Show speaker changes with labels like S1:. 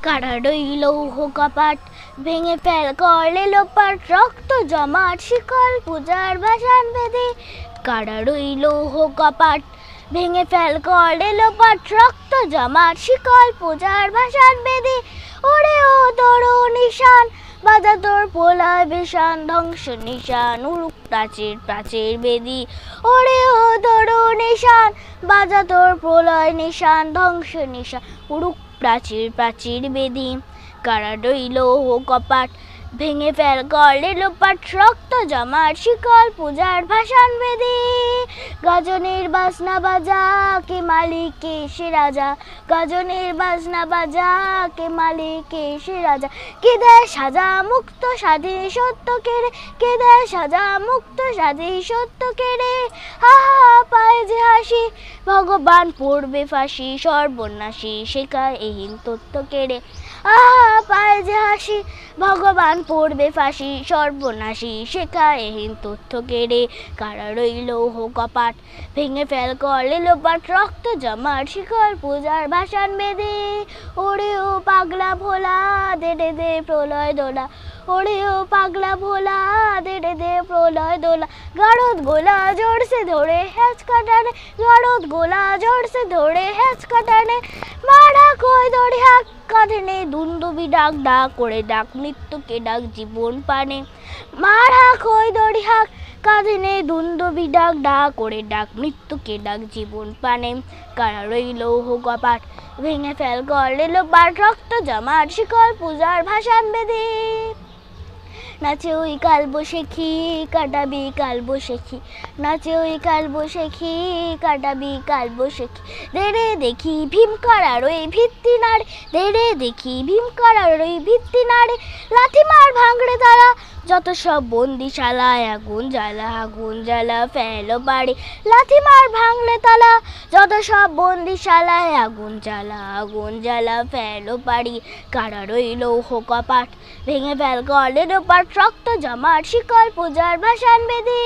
S1: কারা রইল কপাট, ভেঙে ফেল করলে লোপাট, রক্ত জমাট শিকল পূজার ভাসান বেদে। কারা রইল কপাট, ভেঙে ফেল করলে লোপাট, রক্ত জমাট শিকল পূজার ভাসান বেদে। ওরে ও তোর নিশান, বাজা তোর পোলায় বেশান, ধ্বংস নিশান উড়ুক প্রাচীর প্রাচীর বেদি। ওরে ও তোর নিশান, বাজা তোর প্রলয় নিশান, ধ্বংস নিশান উড়ুক প্রাচীর প্রাচীর বেদি। কারা রইল কপাট, ভেঙে ফেল করলে লোপাট, রক্ত জমাট শিকল পূজার ভাসান বেদে। গাজনের বাজনা বাজা, কে মালিক কে সে রাজা, গাজনের বাজনা বাজা, কে মালিক কে সে রাজা। কে দেয় সাজা মুক্ত স্বাধীন সত্য কেড়ে, কে দেয় সাজা মুক্ত স্বাধীন সত্য কেড়ে। হা হা পায় যে হাসি, ভগবান পড়বে ফাঁসি, সর্বনাশী শেখায় এহীন তথ্য কেড়ে। আহা পায় যে হাসি, ভগবান পড়বে ফাঁসি, সর্বনাশী শেখায় এহীন তথ্য কেড়ে। কারা রইল কপাট, ভেঙে ফেল করলে লোপাট, রক্ত জমাট শিকল পূজার ভাসান বেদে। ওরে ও পাগলা ভোলা, দে দে দে প্রলয় দোলা, ওরে ও পাগলা ভোলা, দে দে দে প্রলয় দোলা। গারদ গোলা জোরসে ধরে হ্যাচ কাটানে, গারদ গোলা জোরসে ধরে হ্যাচ কাটানে। মারা কই দড়ি হাক কাঁধে নে, দুন্দুবি ডাক ডাক করে ডাক মৃত্যুকে ডাক জীবন পানে। মারা কই দড়ি হাক কাঁধে নে, দুন্দুবি ডাক ডাক করে ডাক মৃত্যুকে ডাক জীবন পানে। কারা রইল কপাট, ভেঙে ফেল করলে লোপাট, রক্ত জমাট শিকল পূজার ভাসান বেদে। নাচে ওই কাল বসেখি, কাটাবি কাল বসেখি, নাচে ওই কাল বসেখি, কাটাবি কাল বসেখি। দেরে দেখি ভীম করার ওই ভিত্তি নাড়ে, দেরে দেখি ভীম করার ওই ভিত্তি নাড়ে। লাথি মার ভাঙড়ে তারা যত সব বন্দিশালায়, আগুন জ্বালা ফেলো বাড়ি। লাথি মার ভাঙলে তালা যত সব বন্দিশালায়, আগুন জ্বালা ফেলো বাড়ি। কারা রইল কপাট, ভেঙে ফেল করলে লোপাট, রক্ত জমাট শিকল পূজার ভাসান বেদে।